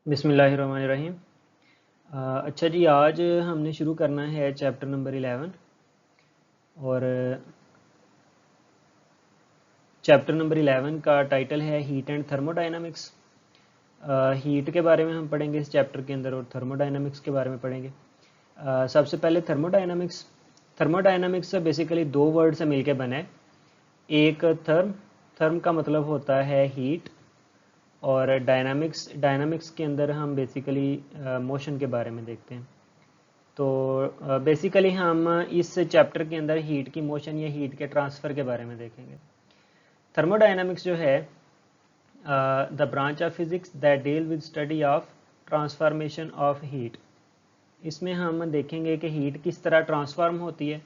बिस्मिल्लाहिर्रहमानिर्रहीम। अच्छा जी, आज हमने शुरू करना है चैप्टर नंबर 11 और चैप्टर नंबर 11 का टाइटल है हीट एंड थर्मोडायनामिक्स। हीट के बारे में हम पढ़ेंगे इस चैप्टर के अंदर और थर्मोडायनामिक्स के बारे में पढ़ेंगे। सबसे पहले थर्मोडायनामिक्स। थर्मोडायनामिक्स बेसिकली दो वर्ड से मिलके बना है। एक थर्म का मतलब होता है हीट, और डायनामिक्स के अंदर हम बेसिकली मोशन के बारे में देखते हैं। तो बेसिकली हम इस चैप्टर के अंदर हीट की मोशन या हीट के ट्रांसफ़र के बारे में देखेंगे। थर्मोडायनामिक्स जो है the branch of physics that deal with study of transformation of heat. इसमें हम देखेंगे कि हीट किस तरह ट्रांसफॉर्म होती है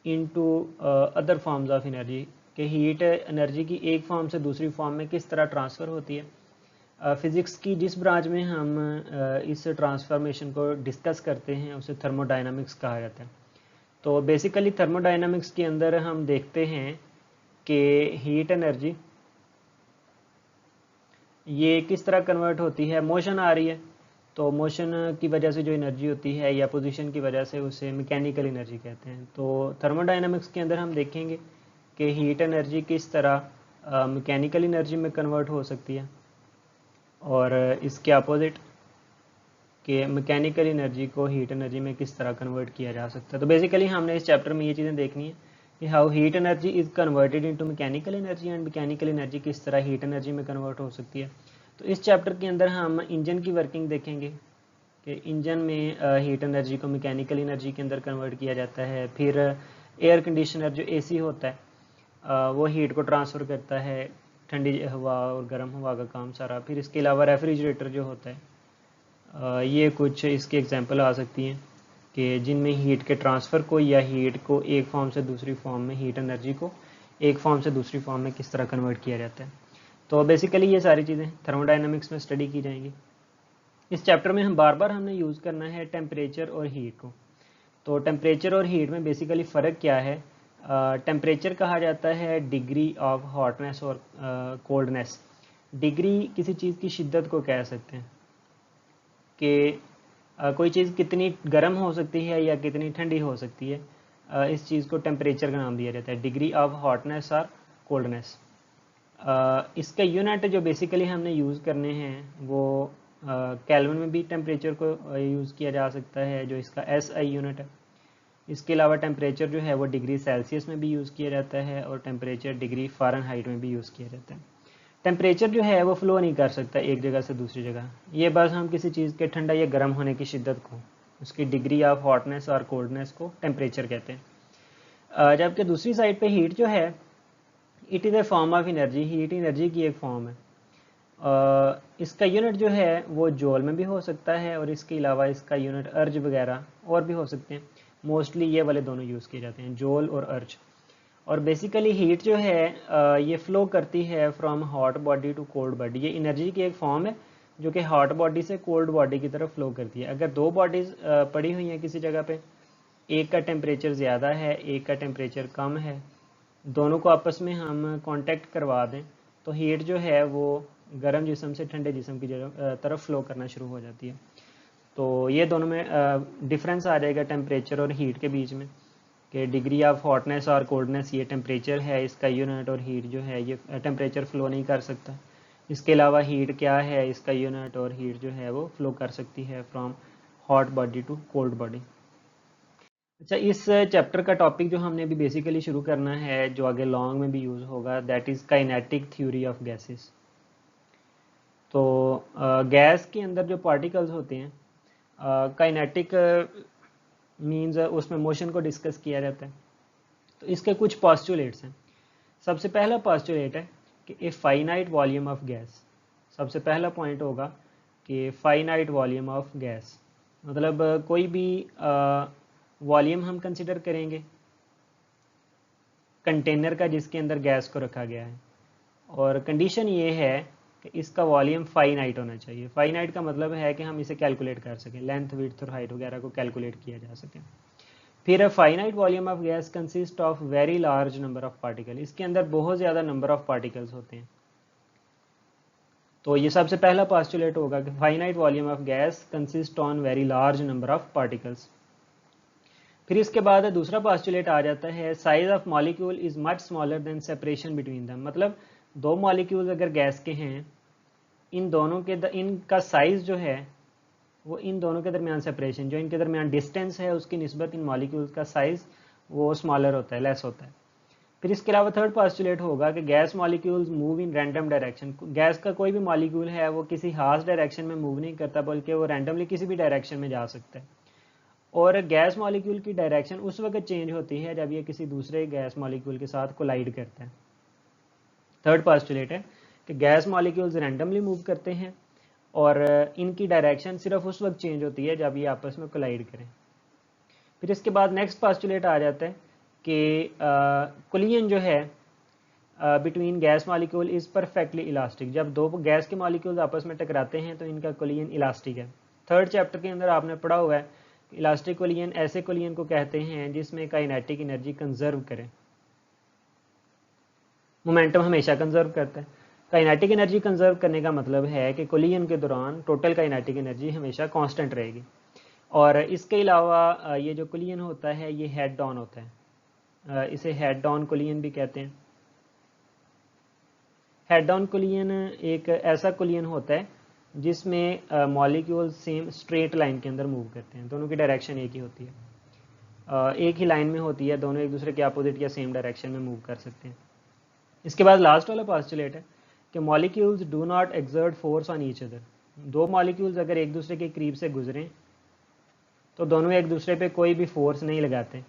into other forms of energy, कि हीट एनर्जी की एक फॉर्म से दूसरी फॉर्म में किस तरह ट्रांसफ़र होती है। फ़िज़िक्स की जिस ब्रांच में हम इस ट्रांसफॉर्मेशन को डिस्कस करते हैं उसे थर्मोडायनामिक्स कहा जाता है। तो बेसिकली थर्मोडायनामिक्स के अंदर हम देखते हैं कि हीट एनर्जी ये किस तरह कन्वर्ट होती है। मोशन आ रही है तो मोशन की वजह से जो एनर्जी होती है या पोजीशन की वजह से उसे मैकेनिकल एनर्जी कहते हैं। तो थर्मोडायनामिक्स के अंदर हम देखेंगे कि हीट एनर्जी किस तरह मैकेनिकल एनर्जी में कन्वर्ट हो सकती है और इसके अपोजिट कि मैकेनिकल एनर्जी को हीट एनर्जी में किस तरह कन्वर्ट किया जा सकता है। तो बेसिकली हमने इस चैप्टर में ये चीज़ें देखनी है कि how heat energy is converted into mechanical energy and mechanical energy किस तरह हीट एनर्जी में कन्वर्ट हो सकती है। तो इस चैप्टर के अंदर हम इंजन की वर्किंग देखेंगे कि इंजन में हीट एनर्जी को मैकेनिकल एनर्जी के अंदर कन्वर्ट किया जाता है। फिर एयर कंडीशनर जो एसी होता है वो हीट को ट्रांसफ़र करता है, ठंडी हवा और गर्म हवा का काम सारा। फिर इसके अलावा रेफ्रिजरेटर जो होता है ये कुछ इसके एग्जांपल आ सकती हैं कि जिनमें हीट के ट्रांसफ़र को या हीट को एक फॉर्म से दूसरी फॉर्म में, हीट एनर्जी को एक फॉर्म से दूसरी फॉर्म में किस तरह कन्वर्ट किया जाता है। तो बेसिकली ये सारी चीज़ें थर्मोडायनामिक्स में स्टडी की जाएंगी। इस चैप्टर में हम बार बार हमने यूज़ करना है टेम्परेचर और हीट को। तो टेम्परेचर और हीट में बेसिकली फ़र्क क्या है। टेम्परेचर कहा जाता है डिग्री ऑफ हॉटनेस और कोल्डनेस। डिग्री किसी चीज़ की शिद्दत को कह सकते हैं कि कोई चीज़ कितनी गर्म हो सकती है या कितनी ठंडी हो सकती है। इस चीज़ को टेम्परेचर का नाम दिया जाता है, डिग्री ऑफ हॉटनेस और कोल्डनेस। इसका यूनिट जो बेसिकली हमने यूज़ करने हैं वो केल्विन में भी टेम्परेचर को यूज़ किया जा सकता है, जो इसका SI यूनिट है। इसके अलावा टेम्परेचर जो है वो डिग्री सेल्सियस में भी यूज़ किया जाता है और टेम्परेचर डिग्री फ़ारेनहाइट में भी यूज़ किया जाता है। टेम्परेचर जो है वो फ्लो नहीं कर सकता एक जगह से दूसरी जगह। ये बस हम किसी चीज़ के ठंडा या गर्म होने की शिद्दत को, उसकी डिग्री ऑफ हॉटनेस और कोल्डनेस को टेम्परेचर कहते हैं। जबकि दूसरी साइड पे हीट जो है it is a form of energy, heat energy की एक फॉर्म है। इसका यूनिट जो है वो जूल में भी हो सकता है और इसके अलावा इसका यूनिट अर्ज वगैरह और भी हो सकते हैं। मोस्टली ये वाले दोनों यूज़ किए जाते हैं, जूल और अर्ज। और बेसिकली हीट जो है ये फ़्लो करती है from hot body to cold body. ये एनर्जी की एक फॉर्म है जो कि हॉट बॉडी से कोल्ड बॉडी की तरफ फ़्लो करती है। अगर दो बॉडीज़ पड़ी हुई हैं किसी जगह पे, एक का टेम्परेचर ज़्यादा है एक का टेम्परेचर कम है, दोनों को आपस में हम कांटेक्ट करवा दें तो हीट जो है वो गर्म जिस्म से ठंडे जिस्म की तरफ फ़्लो करना शुरू हो जाती है। तो ये दोनों में डिफरेंस आ जाएगा टेम्परेचर और हीट के बीच में कि डिग्री ऑफ हॉटनेस और कोल्डनेस ये टेम्परेचर है इसका यूनिट, और हीट जो है ये टेम्परेचर फ़्लो नहीं कर सकता। इसके अलावा हीट क्या है इसका यूनिट, और हीट जो है वो फ़्लो कर सकती है from hot body to cold body. अच्छा, इस चैप्टर का टॉपिक जो हमने अभी बेसिकली शुरू करना है, जो आगे लॉन्ग में भी यूज़ होगा, that is kinetic theory of gases. तो गैस के अंदर जो पार्टिकल्स होते हैं, काइनेटिक मीन्स उसमें मोशन को डिस्कस किया जाता है। तो इसके कुछ पॉस्टुलेट्स हैं। सबसे पहला पॉस्टुलेट है कि a finite volume of gas. सबसे पहला पॉइंट होगा कि फाइनाइट वॉल्यूम ऑफ गैस मतलब कोई भी वॉल्यूम हम कंसिडर करेंगे कंटेनर का जिसके अंदर गैस को रखा गया है, और कंडीशन ये है कि इसका वॉल्यूम फाइनाइट होना चाहिए। फाइनाइट का मतलब है कि हम इसे कैलकुलेट कर सकें, लेंथ विड्थ और हाइट वगैरह को कैलकुलेट किया जा सके। फिर finite volume of gas consist of very large number of particle. इसके अंदर बहुत ज़्यादा नंबर ऑफ पार्टिकल्स होते हैं। तो ये सबसे पहला पास्टुलेट होगा कि finite volume of gas consist on very large number of particles. फिर इसके बाद दूसरा पास्टुलेट आ जाता है size of molecule is much smaller than separation between them. मतलब दो मॉलिक्यूल्स अगर गैस के हैं, इन दोनों के इनका साइज जो है वो इन दोनों के दरमियान सेपरेशन, जो इनके दरमियान डिस्टेंस है उसकी निस्बत इन मॉलिक्यूल्स का साइज वो स्मॉलर होता है, लेस होता है। फिर इसके अलावा थर्ड पास्टुलेट होगा कि gas molecules move in random direction. Gas का कोई भी मॉलिक्यूल है वो किसी खास डायरेक्शन में मूव नहीं करता, बल्कि वो रैंडमली किसी भी डायरेक्शन में जा सकता है। और गैस मॉलिक्यूल की डायरेक्शन उस वक्त चेंज होती है जब ये किसी दूसरे गैस मॉलिक्यूल के साथ कोलाइड करता है। थर्ड पास्टुलेट है कि गैस मॉलिक्यूल्स रैंडमली मूव करते हैं और इनकी डायरेक्शन सिर्फ उस वक्त चेंज होती है जब ये आपस में कोलाइड करें। फिर इसके बाद नेक्स्ट पास्टुलेट आ जाता है कि कोलिजन जो है between gas molecule is perfectly elastic. जब दो गैस के मॉलिक्यूल्स आपस में टकराते हैं तो इनका कोलिजन इलास्टिक है। थर्ड चैप्टर के अंदर आपने पढ़ा हुआ है इलास्टिक कोलिजन ऐसे कोलिजन को कहते हैं जिसमें काइनेटिक एनर्जी कंजर्व करे। मोमेंटम हमेशा कंजर्व करता है। काइनेटिक एनर्जी कंजर्व करने का मतलब है कि कोलिजन के दौरान टोटल काइनेटिक एनर्जी हमेशा कांस्टेंट रहेगी। और इसके अलावा ये जो कोलिजन होता है ये हेड डाउन होता है, इसे हेड डाउन कोलिजन भी कहते हैं। हेड डाउन कोलिजन एक ऐसा कोलिजन होता है जिसमें मॉलिक्यूल सेम स्ट्रेट लाइन के अंदर मूव करते हैं, दोनों की डायरेक्शन एक ही होती है, एक ही लाइन में होती है, दोनों एक दूसरे के अपोजिट या सेम डायरेक्शन में मूव कर सकते हैं। इसके बाद लास्ट वाला पास्टुलेट है कि molecules do not exert force on each other. दो मॉलिक्यूल्स अगर एक दूसरे के करीब से गुजरें तो दोनों एक दूसरे पे कोई भी फोर्स नहीं लगाते।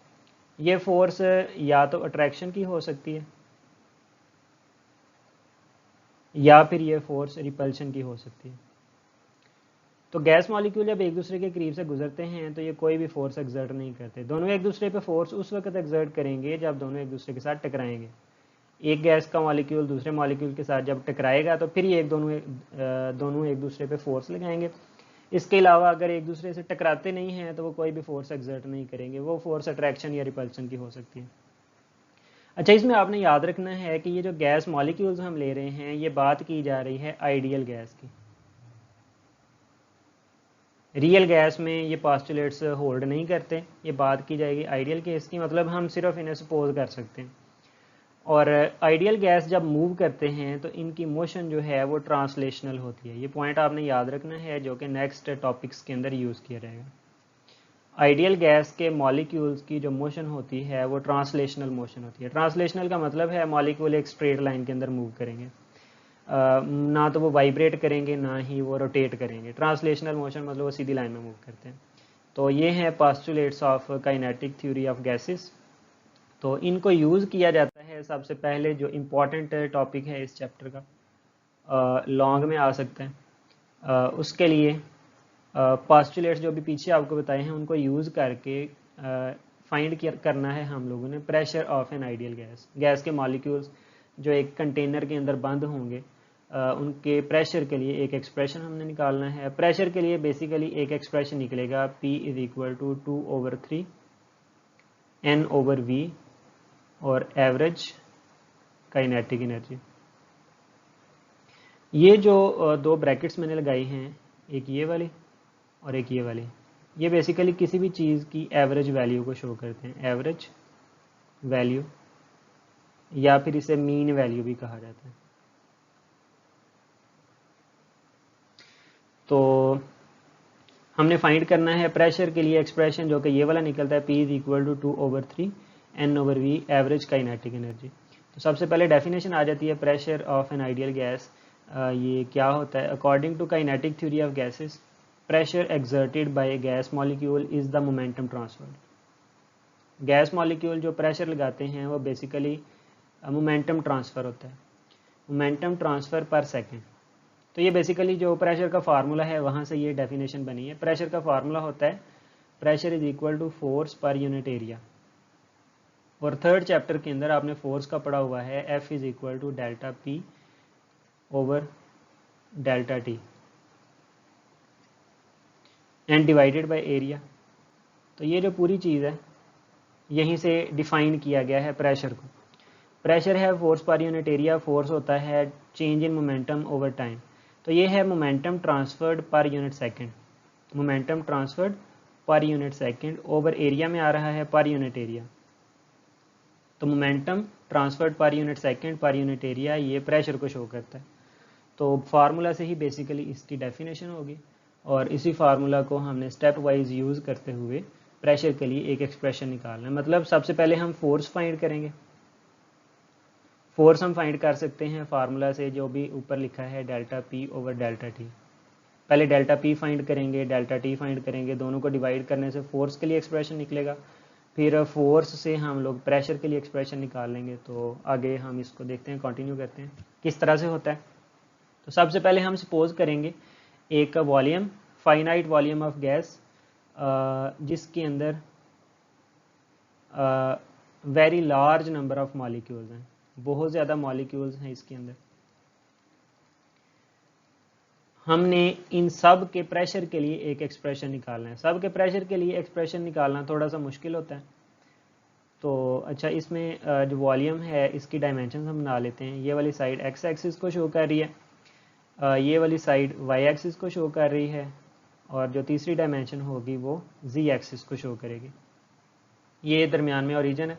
ये फोर्स या तो अट्रैक्शन की हो सकती है या फिर ये फोर्स रिपल्शन की हो सकती है। तो गैस मॉलिक्यूल जब एक दूसरे के करीब से गुजरते हैं तो ये कोई भी फोर्स एक्सर्ट नहीं करते। दोनों एक दूसरे पे फोर्स उस वक्त एक्सर्ट करेंगे जब दोनों एक दूसरे के साथ टकराएंगे। एक गैस का मॉलिक्यूल दूसरे मॉलिक्यूल के साथ जब टकराएगा तो फिर ये दोनों एक दूसरे पे फोर्स लगाएंगे। इसके अलावा अगर एक दूसरे से टकराते नहीं हैं तो वो कोई भी फोर्स एक्सर्ट नहीं करेंगे। वो फोर्स अट्रैक्शन या रिपल्शन की हो सकती है। अच्छा, इसमें आपने याद रखना है कि ये जो गैस मॉलिक्यूल्स हम ले रहे हैं ये बात की जा रही है आइडियल गैस की। रियल गैस में ये पास्टुलेट्स होल्ड नहीं करते, ये बात की जाएगी आइडियल केस की, मतलब हम सिर्फ इन्हें सपोज कर सकते हैं। और आइडियल गैस जब मूव करते हैं तो इनकी मोशन जो है वो ट्रांसलेशनल होती है। ये पॉइंट आपने याद रखना है जो कि नेक्स्ट टॉपिक्स के अंदर यूज़ किया जाएगा। आइडियल गैस के मॉलिक्यूल्स की जो मोशन होती है वो ट्रांसलेशनल मोशन होती है। ट्रांसलेशनल का मतलब है मॉलिक्यूल एक स्ट्रेट लाइन के अंदर मूव करेंगे, ना तो वो वाइब्रेट करेंगे ना ही वो रोटेट करेंगे। ट्रांसलेशनल मोशन मतलब वो सीधी लाइन में मूव करते हैं। तो ये हैं postulates of kinetic theory of gases. तो इनको यूज़ किया जाता है सबसे पहले, जो इम्पॉर्टेंट टॉपिक है इस चैप्टर का लॉन्ग में आ सकता है, उसके लिए पास्टुलेट्स जो भी पीछे आपको बताए हैं उनको यूज़ करके फाइंड करना है हम लोगों ने pressure of an ideal gas. Gas के मॉलिक्यूल्स जो एक कंटेनर के अंदर बंद होंगे उनके प्रेशर के लिए एक एक्सप्रेशन हमने निकालना है। प्रेशर के लिए बेसिकली एक एक्सप्रेशन निकलेगा P = 2/3 N/V और एवरेज काइनेटिक एनर्जी। ये जो दो ब्रैकेट्स मैंने लगाई हैं, एक ये वाली और एक ये वाली, ये बेसिकली किसी भी चीज़ की एवरेज वैल्यू को शो करते हैं। एवरेज वैल्यू या फिर इसे मीन वैल्यू भी कहा जाता है। तो हमने फाइंड करना है प्रेशर के लिए एक्सप्रेशन जो कि ये वाला निकलता है P = 2/3 N/V average kinetic energy. तो सबसे पहले डेफिनेशन आ जाती है pressure of an ideal gas. ये क्या होता है? According to kinetic theory of gases, pressure exerted by a gas molecule is the momentum transfer. Gas molecule जो प्रेशर लगाते हैं वो बेसिकली मोमेंटम ट्रांसफ़र होता है, मोमेंटम ट्रांसफ़र पर सेकेंड। तो ये बेसिकली जो प्रेशर का फार्मूला है वहाँ से ये डेफिनेशन बनी है। प्रेशर का फार्मूला होता है प्रेशर = फोर्स पर यूनिट एरिया। और थर्ड चैप्टर के अंदर आपने फोर्स का पढ़ा हुआ है F = ΔP/ΔT and divided by area. तो ये जो पूरी चीज़ है यहीं से डिफाइन किया गया है प्रेशर को। प्रेशर है फोर्स पर यूनिट एरिया, फोर्स होता है change in momentum over time. तो ये है momentum transferred per unit second, momentum transferred per unit second over area में आ रहा है पर यूनिट एरिया। तो momentum transferred per unit second पर यूनिट एरिया ये प्रेशर को शो करता है। तो फार्मूला से ही बेसिकली इसकी डेफिनेशन होगी और इसी फार्मूला को हमने स्टेप वाइज यूज़ करते हुए प्रेशर के लिए एक एक्सप्रेशन निकालना है। मतलब सबसे पहले हम फोर्स फाइंड करेंगे। फोर्स हम फाइंड कर सकते हैं फार्मूला से, जो भी ऊपर लिखा है delta P over delta T. पहले डेल्टा पी फाइंड करेंगे, डेल्टा टी फाइंड करेंगे, दोनों को डिवाइड करने से फोर्स के लिए एक्सप्रेशन निकलेगा। फिर फोर्स से हम लोग प्रेशर के लिए एक्सप्रेशन निकाल लेंगे। तो आगे हम इसको देखते हैं, कंटिन्यू करते हैं किस तरह से होता है। तो सबसे पहले हम सपोज करेंगे एक volume, finite volume of gas, जिसके अंदर very large number of molecules हैं, बहुत ज़्यादा मॉलिक्यूल्स हैं इसके अंदर। हमने इन सब के प्रेशर के लिए एक एक्सप्रेशन निकालना है। सब के प्रेशर के लिए एक्सप्रेशन निकालना थोड़ा सा मुश्किल होता है। तो अच्छा, इसमें जो वॉल्यूम है इसकी डायमेंशन हम बना लेते हैं। ये वाली साइड एक्स एक्सिस को शो कर रही है, ये वाली साइड वाई एक्सिस को शो कर रही है, और जो तीसरी डायमेंशन होगी वो जी एक्सिस को शो करेगी। ये दरमियान में ओरिजिन है।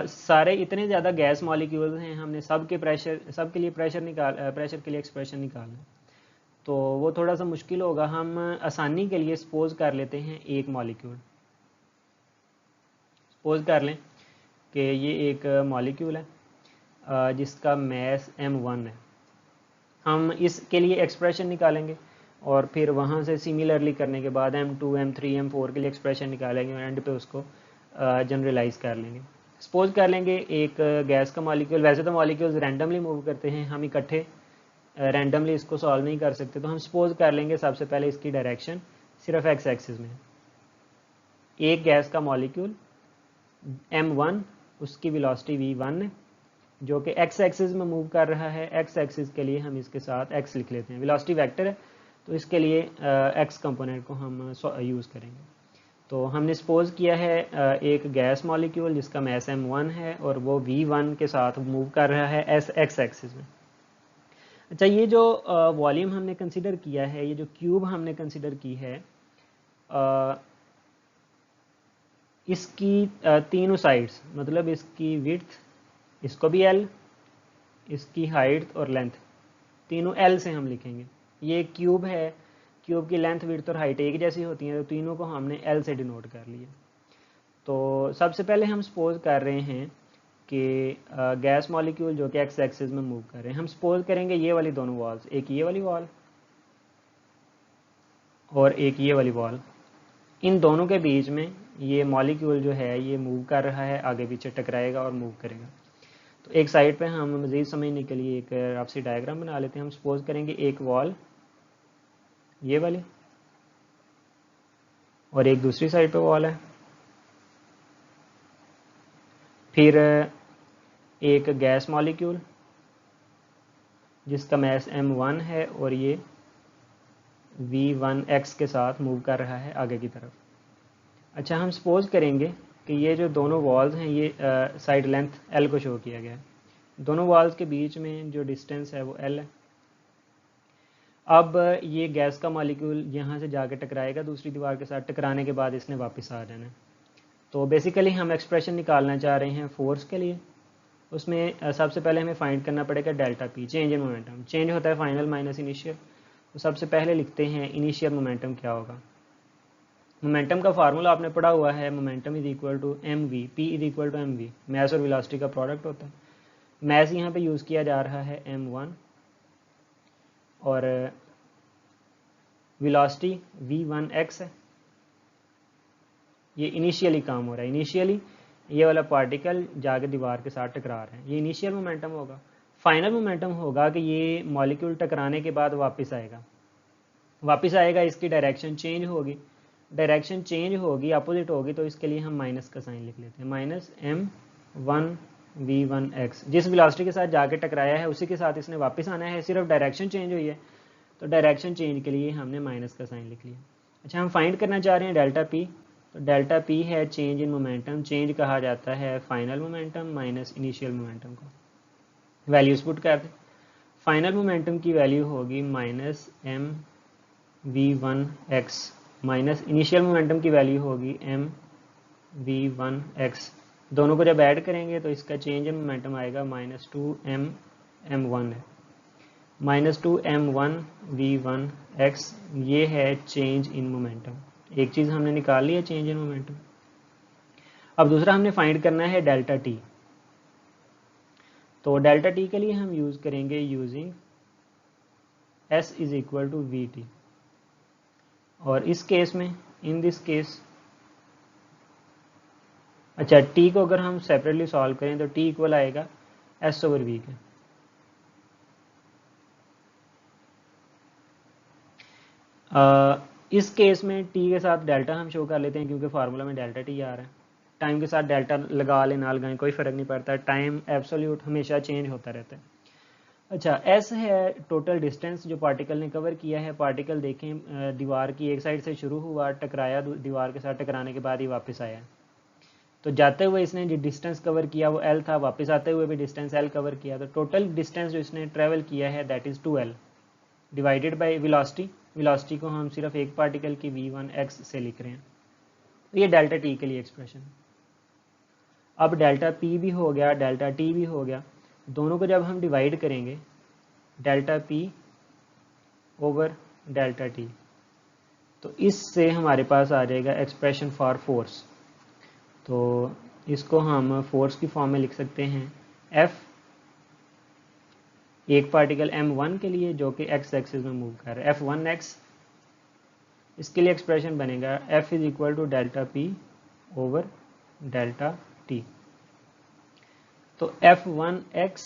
सारे इतने ज़्यादा गैस मॉलिक्यूल्स हैं, हमने सब के लिए प्रेशर के लिए एक्सप्रेशन निकालना है। तो वो थोड़ा सा मुश्किल होगा। हम आसानी के लिए सपोज कर लेते हैं एक मॉलिक्यूल। सपोज कर लें कि ये एक मॉलिक्यूल है जिसका मैस m1 है। हम इसके लिए एक्सप्रेशन निकालेंगे और फिर वहाँ से सिमिलरली करने के बाद m2, m3, m4 के लिए एक्सप्रेशन निकालेंगे और एंड पे उसको जनरलाइज कर लेंगे। सपोज कर लेंगे एक गैस का मॉलिक्यूल। वैसे तो मॉलिक्यूल्स रैंडमली मूव करते हैं, हम इकट्ठे रैंडमली इसको सॉल्व नहीं कर सकते। तो हम सपोज कर लेंगे सबसे पहले इसकी डायरेक्शन सिर्फ एक्स एक्सिस में है। एक गैस का मॉलिक्यूल m1, उसकी वेलोसिटी v1 है, जो कि एक्स एक्सिस में मूव कर रहा है। एक्स एक्सिस के लिए हम इसके साथ x लिख लेते हैं, वेलोसिटी वेक्टर है तो इसके लिए x कंपोनेंट को हम यूज़ करेंगे। तो हमने सपोज किया है एक गैस मॉलिक्यूल जिसका मैस m1 है और वो v1 के साथ मूव कर रहा है एक्स एक्सिस में। अच्छा, ये जो वॉल्यूम हमने कंसिडर किया है, ये जो क्यूब हमने कंसिडर की है, इसकी तीनों साइड्स, मतलब इसकी विड्थ, इसको भी L, इसकी हाइट और लेंथ, तीनों L से हम लिखेंगे। ये क्यूब है, क्यूब की लेंथ, विड्थ और हाइट एक जैसी होती हैं, तो तीनों को हमने L से डिनोट कर लिया। तो सबसे पहले हम सपोज कर रहे हैं कि गैस मॉलिक्यूल जो कि एक्स एक्सिस में मूव कर रहे हैं। हम सपोज करेंगे ये वाली दोनों वॉल्स, एक ये वाली वॉल और एक ये वाली वॉल, इन दोनों के बीच में ये मॉलिक्यूल जो है ये मूव कर रहा है, आगे पीछे टकराएगा और मूव करेगा। तो एक साइड पे हम मज़ीद समझने के लिए एक आपसी डायग्राम बना लेते हैं। हम सपोज करेंगे एक वॉल ये वाली और एक दूसरी साइड पे वॉल है। फिर एक गैस मॉलिक्यूल जिसका मैस m1 है और ये v1x के साथ मूव कर रहा है आगे की तरफ। अच्छा, हम सपोज करेंगे कि ये जो दोनों वॉल्स हैं ये साइड लेंथ L को शो किया गया है। दोनों वॉल्स के बीच में जो डिस्टेंस है वो L है। अब ये गैस का मॉलिक्यूल यहाँ से जाके टकराएगा दूसरी दीवार के साथ, टकराने के बाद इसने वापस आ जाना है। तो बेसिकली हम एक्सप्रेशन निकालना चाह रहे हैं फोर्स के लिए। उसमें सबसे पहले हमें फाइंड करना पड़ेगा delta P, change in momentum. Change होता है फाइनल माइनस इनिशियल। तो सबसे पहले लिखते हैं इनिशियल मोमेंटम क्या होगा। मोमेंटम का फार्मूला आपने पढ़ा हुआ है, momentum is equal to M v, p is equal to M v, mass और वेलोसिटी का प्रोडक्ट होता है। मैस यहाँ पे यूज़ किया जा रहा है m1 और वेलोसिटी v1x है। ये इनिशियली काम हो रहा है, इनिशियली ये वाला पार्टिकल जाके दीवार के साथ टकरा रहा है, ये इनिशियल मोमेंटम होगा। फाइनल मोमेंटम होगा कि ये मॉलिक्यूल टकराने के बाद वापस आएगा, इसकी डायरेक्शन चेंज होगी। डायरेक्शन चेंज होगी, अपोजिट होगी, तो इसके लिए हम माइनस का साइन लिख लेते हैं, माइनस m1v1x। जिस वेलोसिटी के साथ जाके टकराया है उसी के साथ इसने वापस आना है, सिर्फ डायरेक्शन चेंज हुई है, तो डायरेक्शन चेंज के लिए हमने माइनस का साइन लिख लिया। अच्छा, हम फाइंड करना चाह रहे हैं डेल्टा पी। तो डेल्टा पी है चेंज इन मोमेंटम। चेंज कहा जाता है final momentum minus initial momentum को। वैल्यूज पुट कर दें। फाइनल मोमेंटम की वैल्यू होगी minus m we one x minus initial momentum की वैल्यू होगी एम वी वन एक्स। दोनों को जब ऐड करेंगे तो इसका चेंज इन मोमेंटम आएगा माइनस टू एम वन है, minus two m one v one X. ये है चेंज इन मोमेंटम। एक चीज़ हमने निकाल ली है, चेंज इन मोमेंटम। अब दूसरा हमने फाइंड करना है डेल्टा टी। तो डेल्टा टी के लिए हम यूज़ करेंगे using s is equal to v t. और इस केस में, इन दिस केस, अच्छा टी को अगर हम सेपरेटली सॉल्व करें तो टी इक्वल आएगा एस ओवर वी के। इस केस में टी के साथ डेल्टा हम शो कर लेते हैं क्योंकि फार्मूला में डेल्टा टी आ रहा है। टाइम के साथ डेल्टा लगा ले ना लगाएं कोई फ़र्क नहीं पड़ता, टाइम एब्सोल्यूट हमेशा चेंज होता रहता है। अच्छा एस है टोटल डिस्टेंस जो पार्टिकल ने कवर किया है। पार्टिकल देखें दीवार की एक साइड से शुरू हुआ, टकराया, दीवार के साथ टकराने के बाद ही वापस आया। तो जाते हुए इसने जो डिस्टेंस कवर किया वो एल था, वापस आते हुए भी डिस्टेंस एल कवर किया। तो टोटल डिस्टेंस जो इसने ट्रेवल किया है that is 2L divided by velocity. Velocity को हम सिर्फ एक पार्टिकल की v1x से लिख रहे हैं। तो ये डेल्टा टी के लिए एक्सप्रेशन। अब डेल्टा पी भी हो गया, डेल्टा टी भी हो गया। दोनों को जब हम डिवाइड करेंगे delta P over delta T, तो इससे हमारे पास आ जाएगा एक्सप्रेशन फॉर फोर्स। तो इसको हम फोर्स की फॉर्म में लिख सकते हैं F एक पार्टिकल m1 के लिए जो कि x एक्सिस में मूव कर रहा है, F1x। इसके लिए एक्सप्रेशन बनेगा F is equal to delta P over delta T. तो F1x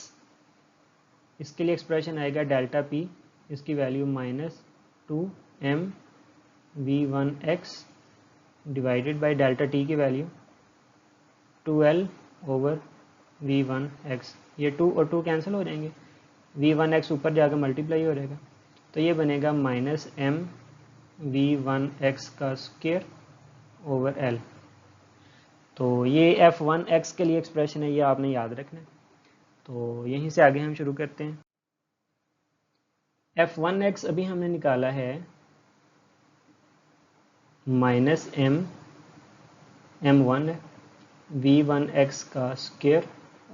इसके लिए एक्सप्रेशन आएगा डेल्टा पी, इसकी value minus two M we one X divided by delta T की value 2L over V one X. ये 2 और 2 cancel हो जाएंगे, v1x ऊपर जाकर मल्टीप्लाई हो जाएगा। तो ये बनेगा minus m we one x का स्क्वायर ओवर एल। तो ये f1x के लिए एक्सप्रेशन है, ये आपने याद रखना है। तो यहीं से आगे हम शुरू करते हैं। f1x अभी हमने निकाला है माइनस m1 v1x का स्क्वायर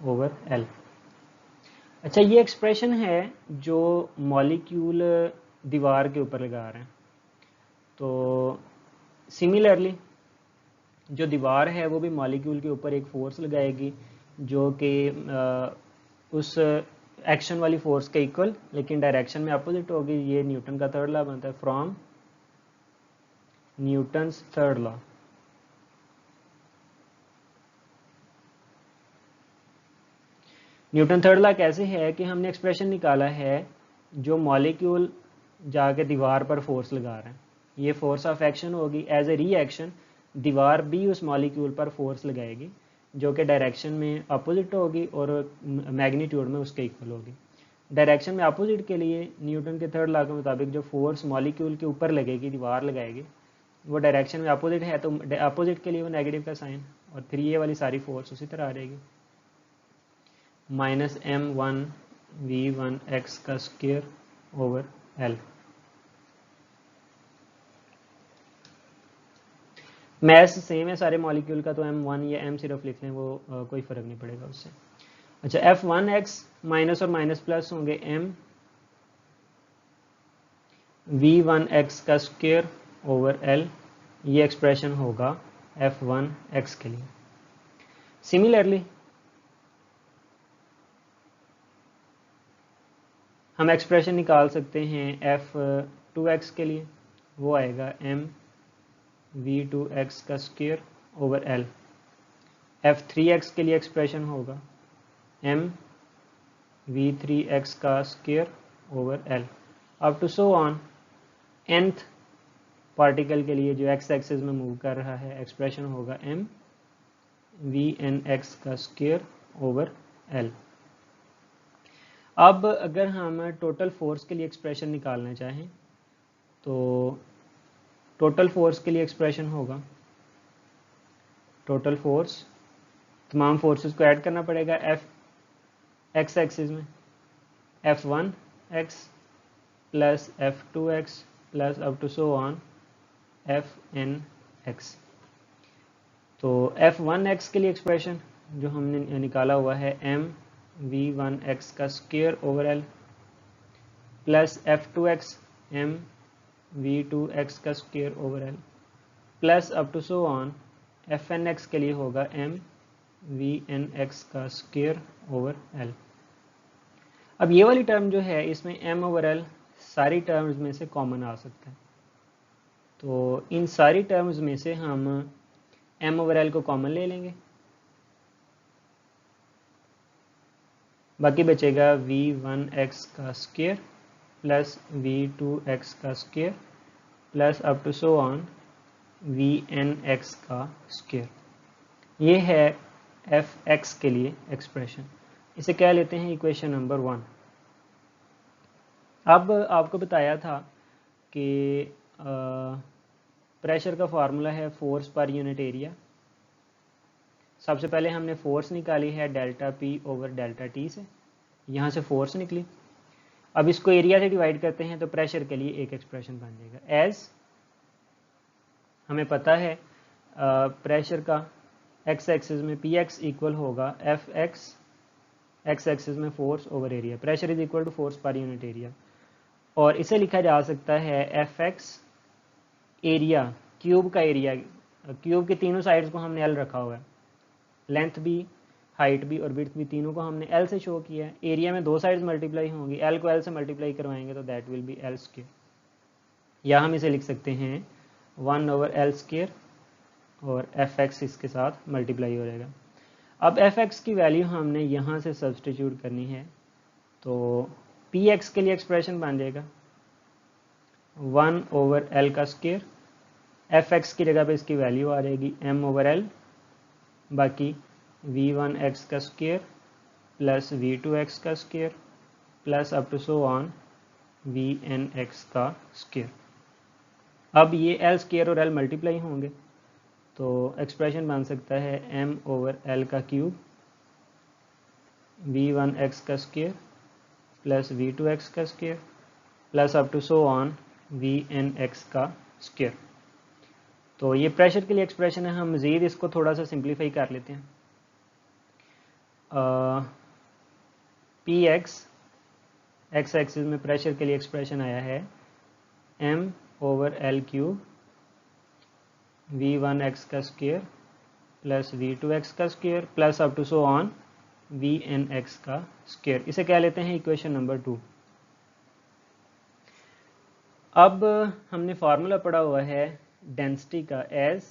ओवर एल। अच्छा ये एक्सप्रेशन है जो मॉलिक्यूल दीवार के ऊपर लगा रहे हैं। तो सिमिलरली जो दीवार है वो भी मॉलिक्यूल के ऊपर एक फोर्स लगाएगी जो कि उस एक्शन वाली फोर्स के इक्वल लेकिन डायरेक्शन में अपोजिट होगी। ये न्यूटन का थर्ड लॉ बनता है, from Newton's third law. Newton third law कैसे है कि हमने एक्सप्रेशन निकाला है जो मॉलिक्यूल जाके दीवार पर फोर्स लगा रहे हैं, ये फोर्स ऑफ एक्शन होगी। एज ए रिएक्शन दीवार भी उस मॉलिक्यूल पर फोर्स लगाएगी जो कि डायरेक्शन में अपोजिट होगी और मैग्नीट्यूड में उसके इक्वल होगी। डायरेक्शन में अपोजिट के लिए न्यूटन के थर्ड लॉ के मुताबिक जो फोर्स मॉलिक्यूल के ऊपर लगेगी, दीवार लगाएगी, वो डायरेक्शन में अपोजिट है तो अपोजिट के लिए वो नेगेटिव का साइन, और फिर ये वाली सारी फोर्स उसी तरह आ जाएगी माइनस m1 v1x का square over L. Math same है सारे मॉलिक्यूल का, तो m1 या m सिर्फ लिख लें, वो कोई फ़र्क नहीं पड़ेगा उससे। अच्छा f1x माइनस और माइनस प्लस होंगे m v1x का स्क्वायर ओवर l। ये एक्सप्रेशन होगा f1x के लिए। सिमिलरली हम एक्सप्रेशन निकाल सकते हैं f2x के लिए, वो आएगा m v2x का स्क्वायर ओवर l। f3x के लिए एक्सप्रेशन होगा m v3x का स्क्वायर ओवर l। अब to so on nth particle के लिए जो x एक्सिस में मूव कर रहा है, एक्सप्रेशन होगा m vnx का स्क्वायर ओवर l। अब अगर हम टोटल फोर्स के लिए एक्सप्रेशन निकालना चाहें तो टोटल फोर्स के लिए एक्सप्रेशन होगा, टोटल फोर्स तमाम फोर्सेस को ऐड करना पड़ेगा f x एक्सिस में, f1 x plus f2x plus up to so on fn(x). तो f1x के लिए एक्सप्रेशन जो हमने निकाला हुआ है mv1x का square over l plus f2x mv2x का square over l plus up to so on fnx के लिए होगा mvnx का स्क्वायर ओवर l। अब ये वाली टर्म जो है इसमें m ओवर l सारी टर्म्स में से कॉमन आ सकता है, तो इन सारी टर्म्स में से हम m ओवर l को कॉमन ले लेंगे, बाकी बचेगा v1x का स्क्वायर प्लस v2x का square plus up to so on vnx का स्क्वायर। ये है fx के लिए एक्सप्रेशन, इसे क्या लेते हैं इक्वेशन नंबर 1। अब आपको बताया था कि प्रेशर का फार्मूला है फोर्स पर यूनिट एरिया। सबसे पहले हमने फोर्स निकाली है delta P over delta T से, यहाँ से फोर्स निकली। अब इसको एरिया से डिवाइड करते हैं तो प्रेशर के लिए एक एक्सप्रेशन बन जाएगा। एज हमें पता है प्रेशर का एक्स एक्सिस में पी एक्स इक्वल होगा एफ एक्स, एक्स एक्सिस में force over area. Pressure is equal to force पर यूनिट एरिया, और इसे लिखा जा सकता है एफ एक्स एरिया, क्यूब का एरिया। क्यूब के तीनों साइड्स को हमने एल रखा हुआ है, लेंथ भी, हाइट भी और विड्थ भी, तीनों को हमने एल से शो किया है। एरिया में दो साइड्स मल्टीप्लाई होंगी, एल को एल से मल्टीप्लाई करवाएंगे तो that will be L square, या हम इसे लिख सकते हैं 1 ओवर एल स्क्वायर और एफ एक्स इसके साथ मल्टीप्लाई हो जाएगा। अब एफ एक्स की वैल्यू हमने यहाँ से सब्सटीट्यूट करनी है, तो पी एक्स के लिए एक्सप्रेशन बन जाएगा 1 ओवर एल का स्क्वायर, एफ एक्स की जगह पे इसकी वैल्यू आ जाएगी m ओवर एल, बाकी v1x का स्क्वायर प्लस v2x का square plus up to so on vnx का स्क्वायर। अब ये l स्क्वायर और l मल्टीप्लाई होंगे तो एक्सप्रेशन बन सकता है m ओवर l का क्यूब v1x का स्क्वायर प्लस v2x का square plus up to so on vnx का स्क्वायर। तो ये प्रेशर के लिए एक्सप्रेशन है। हम मज़ीद इसको थोड़ा सा सिंप्लीफाई कर लेते हैं। पी एक्स एक्स एक्सिस में प्रेशर के लिए एक्सप्रेशन आया है m over l cube v1x का स्क्वायर प्लस v2x का square plus up to so on vnx का स्क्वायर। इसे क्या लेते हैं इक्वेशन नंबर 2। अब हमने फार्मूला पढ़ा हुआ है डेंसिटी का, एज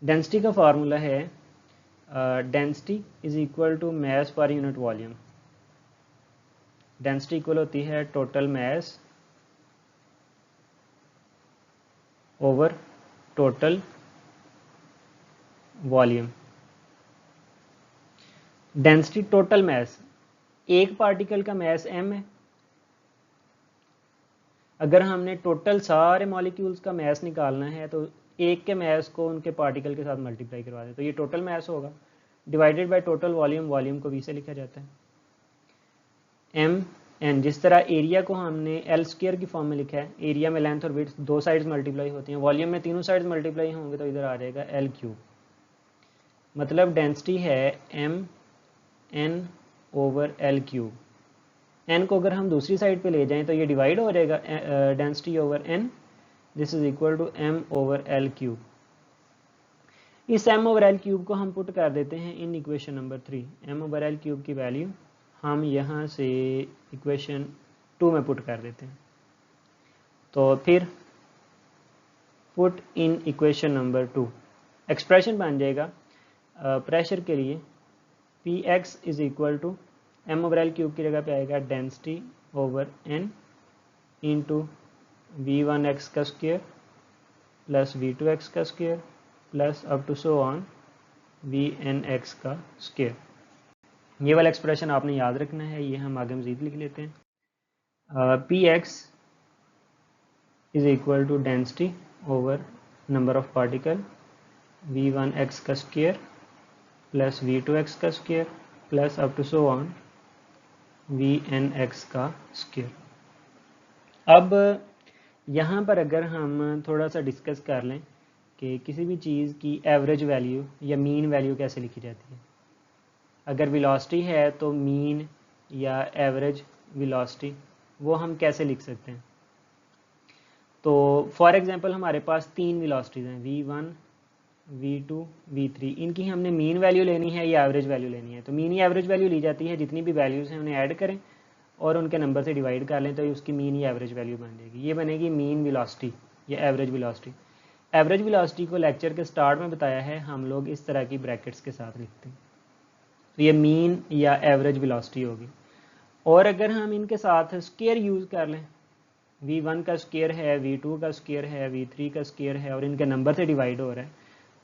डेंसिटी का फार्मूला है density is equal to mass पर यूनिट वॉल्यूम। डेंसिटी इक्वल होती है total mass over total volume. Density total mass, एक पार्टिकल का मास m है। अगर हमने टोटल सारे मॉलिक्यूल्स का मास निकालना है तो एक के मास को उनके पार्टिकल के साथ मल्टीप्लाई करवा दें तो ये टोटल मास होगा, divided by total volume. Volume को v से लिखा जाता है m n। जिस तरह एरिया को हमने एल स्क्वायर की फॉर्म में लिखा है, एरिया में लेंथ और विड्थ दो साइड्स मल्टीप्लाई होती हैं, वॉल्यूम में तीनों साइड्स मल्टीप्लाई होंगे तो इधर आ जाएगा एल क्यूब। मतलब डेंसिटी है m n over l cube. n को अगर हम दूसरी साइड पे ले जाएं तो ये डिवाइड हो जाएगा density over n, this is equal to m over l cube. इस m ओवर एल क्यूब को हम पुट कर देते हैं in equation number 3। m over l cube की वैल्यू हम यहाँ से इक्वेशन 2 में पुट कर देते हैं, तो फिर put in equation number 2 expression बन जाएगा प्रेशर के लिए p x is equal to m over l cube की जगह पे आएगा density over n into v1x का स्क्वायर प्लस v2x का square plus up to so on vnx का स्क्वायर। ये वाला एक्सप्रेशन आपने याद रखना है, ये हम आगे मज़ीद लिख लेते हैं। P x is equal to density over number of particle v1x का स्क्वायर प्लस v2x का square plus up to so on vnx का स्क्वायर। अब यहाँ पर अगर हम थोड़ा सा डिस्कस कर लें कि किसी भी चीज़ की एवरेज वैल्यू या मीन वैल्यू कैसे लिखी जाती है। अगर वेलोसिटी है तो मीन या एवरेज वेलोसिटी वो हम कैसे लिख सकते हैं। तो फॉर एग्जांपल हमारे पास 3 वेलोसिटीज़ हैं v1, v2, v3। इनकी हमने मीन वैल्यू लेनी है या एवरेज वैल्यू लेनी है। तो मीन या एवरेज वैल्यू ली जाती है, जितनी भी वैल्यूज़ हैं उन्हें ऐड करें और उनके नंबर से डिवाइड कर लें तो उसकी मीन या एवरेज वैल्यू बन जाएगी। ये बनेगी मीन वेलोसिटी या एवरेज वेलोसिटी। एवरेज वेलोसिटी को लेक्चर के स्टार्ट में बताया है, हम लोग इस तरह की ब्रैकेट्स के साथ लिखते हैं। तो ये मीन या एवरेज वेलोसिटी होगी। और अगर हम इनके साथ स्क्वायर यूज़ कर लें, v1 का स्क्वायर है, v2 का स्क्वायर है, v3 का स्क्वायर है और इनके नंबर से डिवाइड हो रहा है,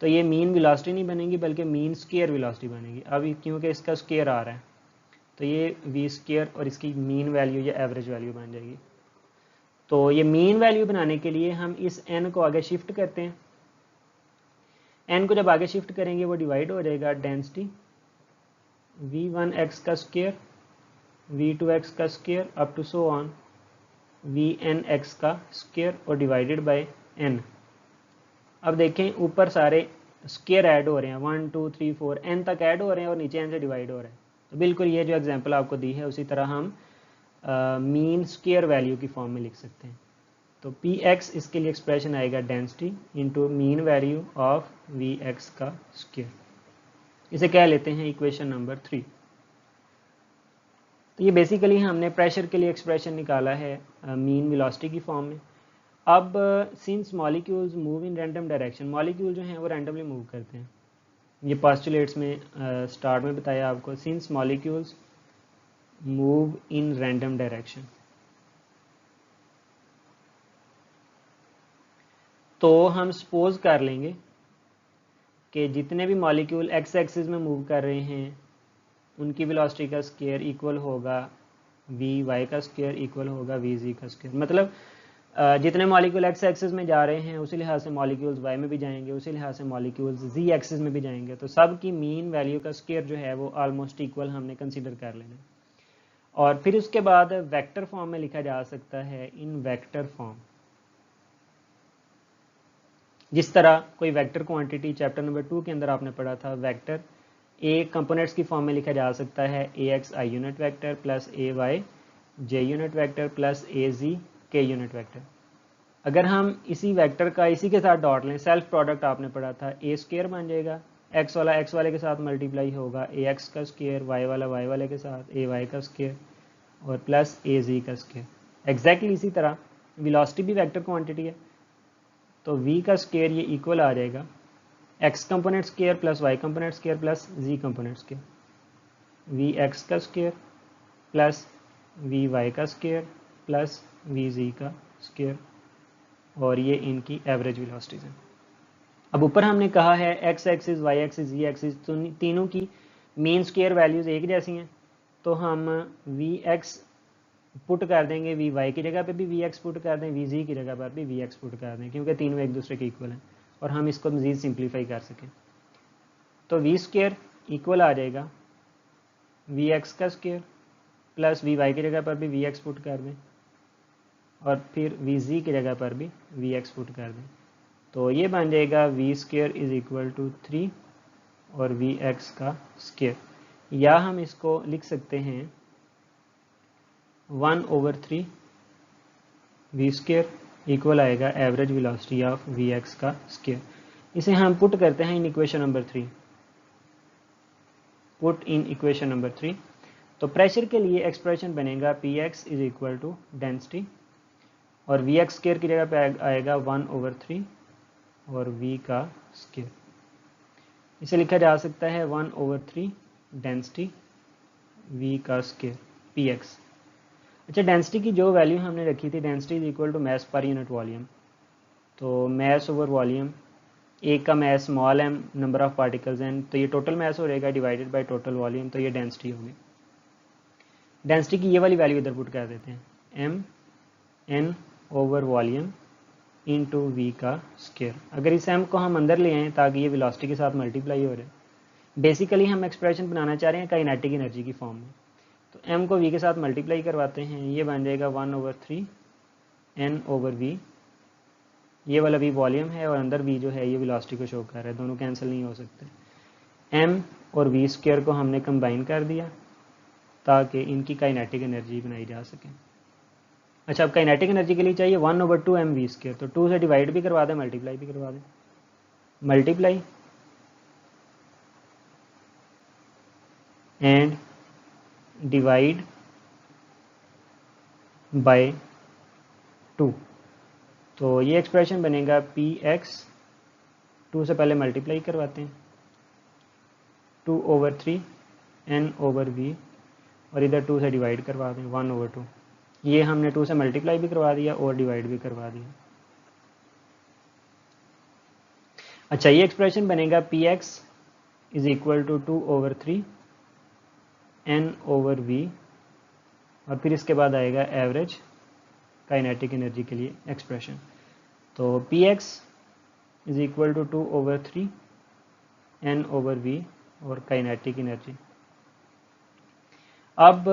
तो ये मीन वेलोसिटी नहीं बनेगी बल्कि मीन स्क्वायर वेलोसिटी बनेगी। अब क्योंकि इसका स्क्वायर आ रहा है तो ये v स्क्वायर और इसकी मीन वैल्यू या एवरेज वैल्यू बन जाएगी। तो ये मीन वैल्यू बनाने के लिए हम इस n को आगे शिफ्ट करते हैं। n को जब आगे शिफ्ट करेंगे वो डिवाइड हो जाएगा डेंसिटी v1x का स्क्वायर, v2x का square up to so on vnx का स्क्वायर और डिवाइडेड बाय n। अब देखें ऊपर सारे स्क्वायर ऐड हो रहे हैं, 1 2 3 4 n तक ऐड हो रहे हैं और नीचे n से डिवाइड हो रहे हैं। तो बिल्कुल ये जो एग्जांपल आपको दी है उसी तरह हम मीन स्क्वायर वैल्यू की फॉर्म में लिख सकते हैं। तो px इसके लिए एक्सप्रेशन आएगा density into mean value of vx का स्क्वायर। इसे कह लेते हैं इक्वेशन नंबर 3। तो ये बेसिकली हमने प्रेशर के लिए एक्सप्रेशन निकाला है मीन वेलोसिटी की फॉर्म में। अब since molecules move in random direction, molecule जो हैं वो रैंडमली मूव करते हैं। ये पोस्टुलेट्स में स्टार्ट में बताया आपको, since molecules move in random direction. तो हम सपोज कर लेंगे कि जितने भी मॉलिक्यूल एक्स एक्सिस में मूव कर रहे हैं उनकी वेलोसिटी का स्क्वायर इक्वल होगा वी वाई का स्क्वायर इक्वल होगा वी जी का स्क्वायर। मतलब जितने मॉलिक्यूल एक्स एक्सिस में जा रहे हैं उसी लिहाज से मॉलिक्यूल्स वाई में भी जाएंगे, उसी लिहाज से मॉलिक्यूल्स जी एक्सिस में भी जाएंगे। तो सब की मीन वैल्यू का स्क्वायर जो है वो ऑलमोस्ट इक्वल हमने कंसीडर कर लेना। और फिर उसके बाद वेक्टर फॉर्म में लिखा जा सकता है इन वेक्टर फॉर्म। जिस तरह कोई वेक्टर क्वांटिटी चैप्टर नंबर 2 के अंदर आपने पढ़ा था, वेक्टर ए कंपोनेंट्स की फॉर्म में लिखा जा सकता है A X I unit vector plus A Y J unit vector plus A Z K unit vector. अगर हम इसी वेक्टर का इसी के साथ डॉट लें, सेल्फ प्रोडक्ट आपने पढ़ा था, ए स्क्वायर बन जाएगा, एक्स वाला एक्स वाले के साथ मल्टीप्लाई होगा ए एक्स का स्क्वायर, वाई वाला वाई वाले के साथ ए वाई का स्क्वायर और प्लस ए जी का स्क्वायर। एग्जैक्टली इसी तरह वेलोसिटी भी वेक्टर क्वांटिटी है, तो v का स्क्वायर ये इक्वल आ जाएगा x component square plus y component square plus z component square, v x का स्क्वायर प्लस वी वाई का स्क्वायर प्लस वी जी का स्क्वायर, और ये इनकी एवरेज वेलोसिटीज हैं। अब ऊपर हमने कहा है x axis y axis z axis तीनों की मीन स्क्वायर वैल्यूज़ एक जैसी हैं, तो हम वी एक्स पुट कर देंगे, वी वाई की जगह पे भी वी एक्स पुट कर दें, वी जी की जगह पर भी वी एक्स पुट कर दें, क्योंकि तीनों एक दूसरे के इक्वल हैं और हम इसको मज़ीद सिंप्लीफाई कर सकें। तो वी स्क्वायर इक्वल आ जाएगा वी एक्स का स्क्वायर प्लस वी वाई की जगह पर भी वी एक्स पुट कर दें और फिर वी जी की जगह पर भी वी एक्स पुट कर दें। तो ये बन जाएगा v square is equal to 3 और वी एक्स का स्क्वायर, या हम इसको लिख सकते हैं 1/3 वी स्क्वायर इक्वल आएगा average velocity of v x का स्क्वायर। इसे हम पुट करते हैं in equation number 3, put in equation number 3। तो प्रेशर के लिए एक्सप्रेशन बनेगा p x is equal to density और वी एक्स स्क्वायर की जगह पे आएगा 1/3 और v का स्क्वायर। इसे लिखा जा सकता है 1/3 डेंसिटी v का स्क्वायर पी एक्स। अच्छा, डेंसिटी की जो वैल्यू हमने रखी थी, density is equal to mass per unit volume. तो मैस ओवर वॉल्यूम, एक का mass small m, number of particles n, तो ये टोटल मैस हो जाएगा डिवाइडेड बाय टोटल वॉल्यूम, तो ये डेंसिटी होगी। डेंसिटी की ये वाली वैल्यू इधर पुट कर देते हैं, m n over volume into v का स्क्वायर। अगर इस एम को हम अंदर ले आएँ ताकि ये वेलोसिटी के साथ मल्टीप्लाई हो जाए, बेसिकली हम एक्सप्रेशन बनाना चाह रहे हैं काइनेटिक एनर्जी की फॉर्म में। तो m को v के साथ मल्टीप्लाई करवाते हैं, ये बन जाएगा 1/3 n/v। ये वाला v वॉल्यूम है और अंदर v जो है ये वेलोसिटी को शो कर रहा है, दोनों कैंसिल नहीं हो सकते। m और v स्क्वायर को हमने कंबाइन कर दिया ताकि इनकी काइनेटिक एनर्जी बनाई जा सके। अच्छा, अब काइनेटिक एनर्जी के लिए चाहिए 1/2 mv स्क्वायर, तो 2 से डिवाइड भी करवा दें, मल्टीप्लाई भी करवा दें। मल्टीप्लाई एंड डिवाइड बाय 2, तो ये एक्सप्रेशन बनेगा px, 2 से पहले मल्टीप्लाई करवाते हैं, 2/3 n/v और इधर 2 से डिवाइड करवा दें 1/2। ये हमने 2 से मल्टीप्लाई भी करवा दिया और डिवाइड भी करवा दिया। अच्छा, ये एक्सप्रेशन बनेगा px = 2/3 n/v और फिर इसके बाद आएगा एवरेज काइनेटिक एनर्जी के लिए एक्सप्रेशन। तो px = 2/3 n/v और काइनेटिक एनर्जी। अब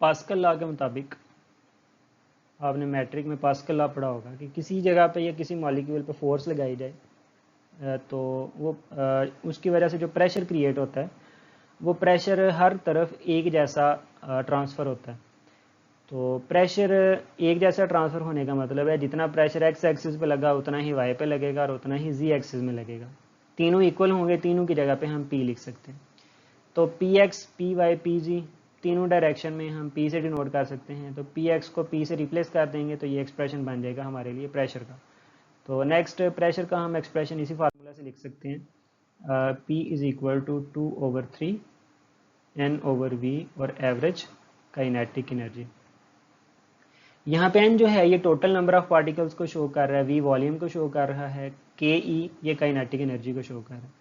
पास्कल लॉ के मुताबिक, आपने मैट्रिक में पास्कल लॉ पढ़ा होगा कि किसी जगह पे या किसी मॉलिक्यूल पे फोर्स लगाई जाए तो वो उसकी वजह से जो प्रेशर क्रिएट होता है वो प्रेशर हर तरफ एक जैसा ट्रांसफ़र होता है। तो प्रेशर एक जैसा ट्रांसफ़र होने का मतलब है जितना प्रेशर एक्स एक्सिस पे लगा उतना ही वाई पे लगेगा और उतना ही जी एक्सिस में लगेगा। तीनों इक्वल होंगे, तीनों की जगह पे हम पी लिख सकते हैं। तो p x, p y, p z तीनों डायरेक्शन में हम पी से डिनोट कर सकते हैं। तो पी एक्स को पी से रिप्लेस कर देंगे तो ये एक्सप्रेशन बन जाएगा हमारे लिए प्रेशर का। तो नेक्स्ट प्रेशर का हम एक्सप्रेशन इसी फार्मूला से लिख सकते हैं, P = 2/3 n/v और एवरेज काइनेटिक एनर्जी। यहाँ पे n जो है ये टोटल नंबर ऑफ पार्टिकल्स को शो कर रहा है, v वॉल्यूम को शो कर रहा है, ke ये काइनेटिक एनर्जी को शो कर रहा है।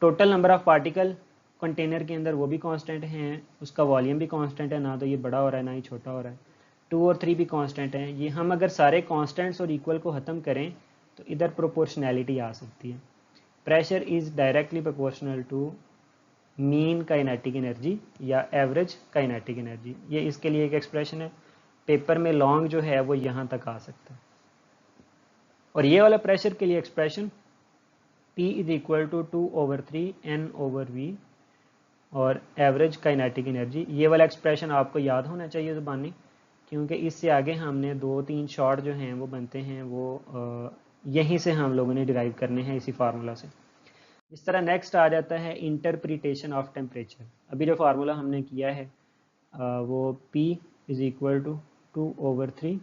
Total number of particle container के अंदर वो भी कांस्टेंट हैं, उसका वॉल्यूम भी कांस्टेंट है, ना तो ये बड़ा हो रहा है ना ही छोटा हो रहा है। 2 और 3 भी कांस्टेंट हैं। ये हम अगर सारे कांस्टेंट्स और इक्वल को ख़त्म करें तो इधर प्रोपोर्शनैलिटी आ सकती है। Pressure is directly proportional to mean kinetic energy या एवरेज काइनेटिक एनर्जी। ये इसके लिए एक एक्सप्रेशन है। पेपर में लॉन्ग जो है वो यहाँ तक आ सकता है। और ये वाला प्रेशर के लिए एक्सप्रेशन P = 2/3 n/v और एवरेज काइनेटिक एनर्जी। ये वाला एक्सप्रेशन आपको याद होना चाहिए ज़ुबानी, क्योंकि इससे आगे हमने 2-3 शॉर्ट जो हैं वो बनते हैं, वो यहीं से हम लोगों ने डिराइव करने हैं इसी फार्मूला से। इस तरह नेक्स्ट आ जाता है इंटरप्रिटेशन ऑफ टेम्परेचर। अभी जो फार्मूला हमने किया है वो P = 2/3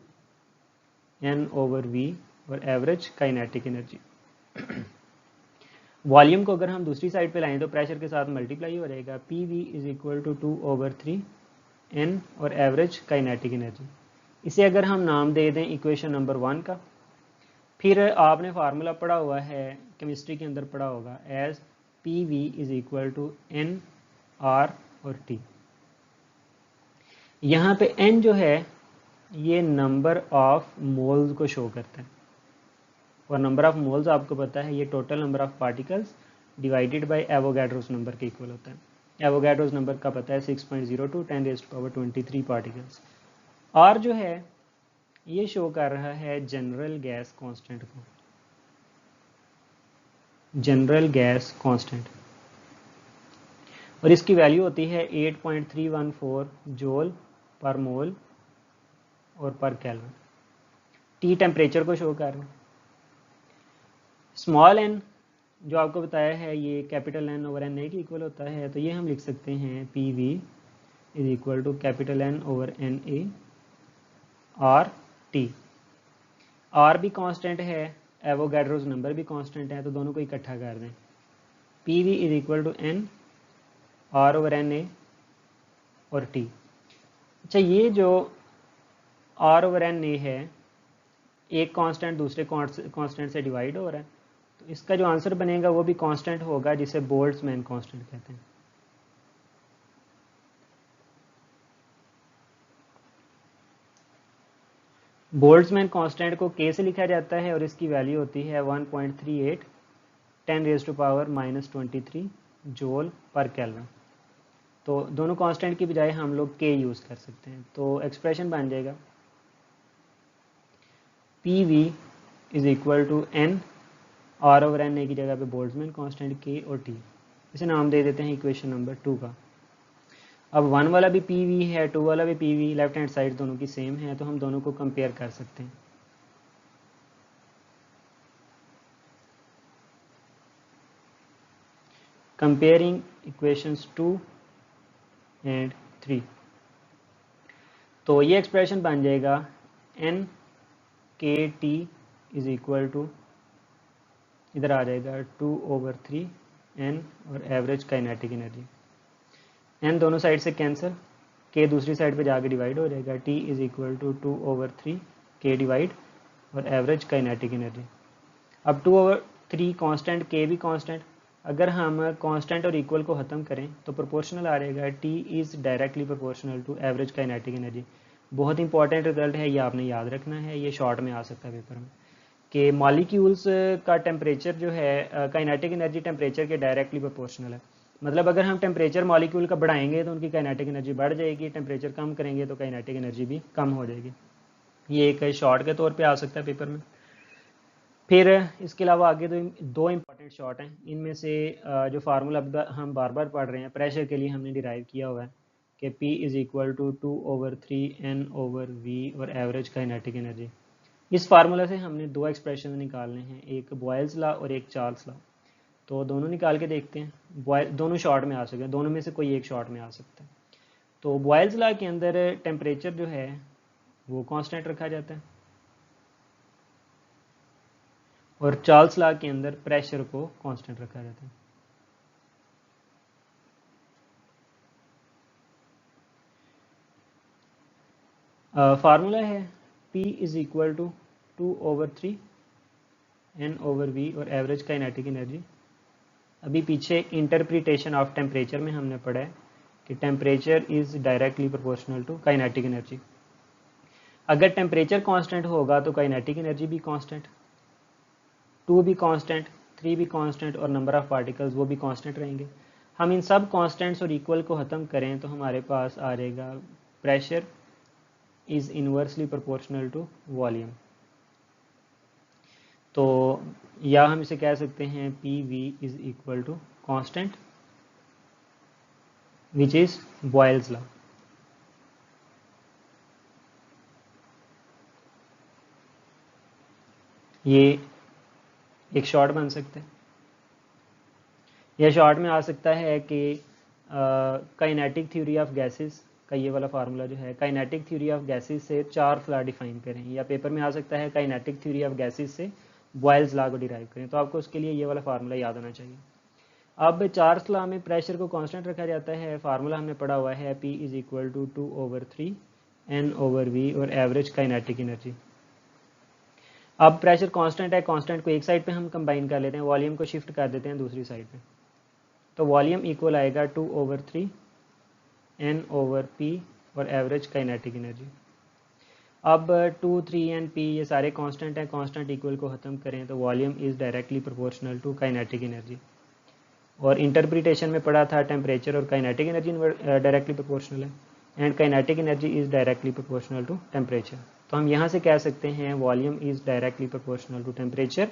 n/v और एवरेज काइनेटिक एनर्जी। वॉल्यूम को अगर हम दूसरी साइड पे लाएं तो प्रेशर के साथ मल्टीप्लाई हो जाएगा। PV = 2/3 n और एवरेज काइनेटिक एनर्जी। इसे अगर हम नाम दे दें इक्वेशन नंबर 1 का, फिर आपने फार्मूला पढ़ा हुआ है, केमिस्ट्री के अंदर पढ़ा होगा, एज PV = n R और T। यहाँ पे n जो है ये नंबर ऑफ मोल्स को शो करता है और नंबर ऑफ मोल्स आपको पता है ये total number of particles divided by Avogadro's number के इक्वल होता है। एवोगाड्रोस नंबर का पता है 6.02 10⁻23 पार्टिकल्स। R जो है ये शो कर रहा है जनरल गैस कांस्टेंट को, जनरल गैस कांस्टेंट, और इसकी वैल्यू होती है 8.314 जूल पर मोल और पर केल्विन। T टेम्परेचर को शो कर रहा है। स्मॉल n जो आपको बताया है ये कैपिटल N/NA के इक्वल होता है, तो ये हम लिख सकते हैं PV = कैपिटल N/NA और T। R भी कांस्टेंट है, एवोगाड्रोस नंबर भी कांस्टेंट है, तो दोनों को इकट्ठा कर दें। PV = N R/NA और T। अच्छा, ये जो R/NA है एक कांस्टेंट दूसरे कांस्टेंट से डिवाइड हो रहा है, तो इसका जो आंसर बनेगा वो भी कांस्टेंट होगा जिसे बोल्ट्जमैन कांस्टेंट कहते हैं। बोल्ट्जमैन कांस्टेंट को K से लिखा जाता है और इसकी वैल्यू होती है 1.38 10⁻⁻23 जूल पर केल्विन। तो दोनों कांस्टेंट की बजाय हम लोग के यूज़ कर सकते हैं। तो एक्सप्रेशन बन जाएगा PV is equal to N, R over N की जगह पे बोल्ट्जमैन कांस्टेंट K और T, इसे नाम दे देते हैं इक्वेशन नंबर 2 का। अब 1 वाला भी PV है, 2 वाला भी PV, लेफ्ट हैंड साइड दोनों की सेम है, तो हम दोनों को कंपेयर कर सकते हैं। कंपेयरिंग इक्वेशंस 2 एंड 3, तो ये एक्सप्रेशन बन जाएगा NKT इज इक्वल टू, इधर आ जाएगा 2/3 N और एवरेज काइनेटिक एनर्जी। N दोनों साइड से कैंसिल, K दूसरी साइड पे जाके डिवाइड हो जाएगा, T is equal to 2/3 K divide और एवरेज काइनेटिक एनर्जी। अब 2/3 कांस्टेंट, K भी कांस्टेंट, अगर हम कांस्टेंट और इक्वल को ख़त्म करें तो प्रोपोर्शनल आ जाएगा, T is directly proportional to average kinetic energy. बहुत इंपॉर्टेंट रिजल्ट है, ये आपने याद रखना है, ये शॉर्ट में आ सकता है पेपर में, कि मॉलिक्यूल्स का टेम्परेचर जो है काइनेटिक एनर्जी टेम्परेचर के डायरेक्टली प्रोपोर्शनल है। मतलब अगर हम टेम्परेचर मॉलिक्यूल का बढ़ाएंगे तो उनकी काइनेटिक एनर्जी बढ़ जाएगी, टेम्परेचर कम करेंगे तो काइनेटिक एनर्जी भी कम हो जाएगी। ये एक शॉर्ट के तौर पे आ सकता है पेपर में। फिर इसके अलावा आगे दो इंपॉर्टेंट शॉर्ट हैं, इनमें से जो फार्मूला हम बार बार पढ़ रहे हैं प्रेशर के लिए हमने डिराइव किया हुआ है कि P is equal to 2/3 N/V और एवरेज काइनेटिक एनर्जी। इस फार्मूला से हमने दो एक्सप्रेशन निकालने हैं, एक बॉयल्स लॉ और एक चार्ल्स लॉ। तो दोनों निकाल के देखते हैं, दोनों शॉर्ट में आ सकते हैं, दोनों में से कोई एक शॉर्ट में आ सकता है। तो बॉयल्स लॉ के अंदर टेम्परेचर जो है वो कांस्टेंट रखा जाता है और चार्ल्स लॉ के अंदर प्रेशर को कांस्टेंट रखा जाता है। फार्मूला है P is equal to 2/3 N/V और एवरेज काइनेटिक एनर्जी। अभी पीछे इंटरप्रिटेशन ऑफ टेम्परेचर में हमने पढ़ा है कि temperature is directly proportional to kinetic energy. अगर टेम्परेचर कांस्टेंट होगा तो काइनेटिक एनर्जी भी कांस्टेंट, 2 भी कांस्टेंट, 3 भी कांस्टेंट और नंबर ऑफ पार्टिकल्स वो भी कांस्टेंट रहेंगे। हम इन सब कांस्टेंट्स और इक्वल को ख़त्म करें तो हमारे पास आ जाएगा pressure is inversely proportional to volume. तो या हम इसे कह सकते हैं PV is equal to constant which is Boyle's law. ये एक शॉर्ट बन सकता है। यह शॉर्ट में आ सकता है कि काइनेटिक थ्योरी ऑफ गैसेस का ये वाला फार्मूला जो है, काइनेटिक थ्योरी ऑफ गैसेस से चार्ल्स लॉ डिफाइन करें, या पेपर में आ सकता है काइनेटिक थ्योरी ऑफ गैसेस से बॉयल्स लॉ को डिराइव करें। तो आपको उसके लिए ये वाला फार्मूला याद होना चाहिए। अब चार्ल्स लॉ में प्रेशर को कांस्टेंट रखा जाता है, फार्मूला हमने पढ़ा हुआ है P is equal to 2/3 N/V और एवरेज काइनेटिक एनर्जी। अब प्रेशर कांस्टेंट है, कांस्टेंट को एक साइड पे हम कंबाइन कर लेते हैं, वॉल्यूम को शिफ्ट कर देते हैं दूसरी साइड पे, तो वॉल्यूम इक्वल आएगा 2/3 N/P और एवरेज काइनेटिक एनर्जी। अब 2, 3 एंड P ये सारे कांस्टेंट हैं, कांस्टेंट इक्वल को ख़त्म करें तो volume is directly proportional to kinetic energy. और इंटरप्रिटेशन में पढ़ा था टेम्परेचर और काइनेटिक एनर्जी डायरेक्टली प्रोपोर्शनल है and kinetic energy is directly proportional to temperature. तो हम यहाँ से कह सकते हैं volume is directly proportional to temperature,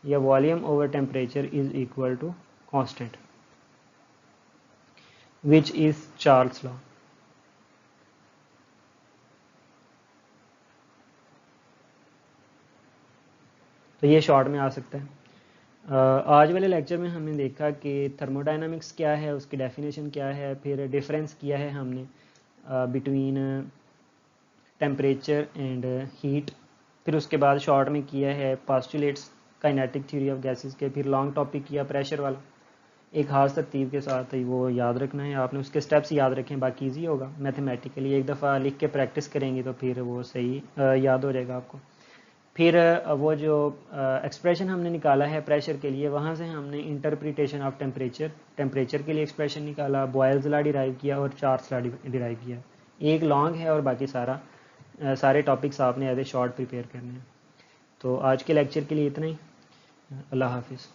या volume over temperature is equal to constant which is Charles law. तो ये शॉर्ट में आ सकता है। आज वाले लेक्चर में हमने देखा कि थर्मोडायनामिक्स क्या है, उसकी डेफिनेशन क्या है, फिर डिफरेंस किया है हमने बिटवीन टेम्परेचर एंड हीट, फिर उसके बाद शॉर्ट में किया है postulates kinetic theory of gases के, फिर लॉन्ग टॉपिक किया प्रेशर वाला एक खास तरतीब के साथ ही, वो याद रखना है आपने, उसके स्टेप्स याद रखें, बाकी ईजी होगा मैथमेटिकली। एक दफ़ा लिख के प्रैक्टिस करेंगे तो फिर वो सही याद हो जाएगा आपको। फिर वो जो एक्सप्रेशन हमने निकाला है प्रेशर के लिए, वहाँ से हमने इंटरप्रिटेशन ऑफ टेम्परेचर के लिए एक्सप्रेशन निकाला, बॉयल्स लॉ डिराइव किया और चार्ल्स लॉ डिराइव किया। एक लॉन्ग है और बाकी सारे टॉपिक्स आपने एज ए शॉर्ट प्रिपेयर करने हैं। तो आज के लेक्चर के लिए इतना ही। अल्लाह हाफिज़।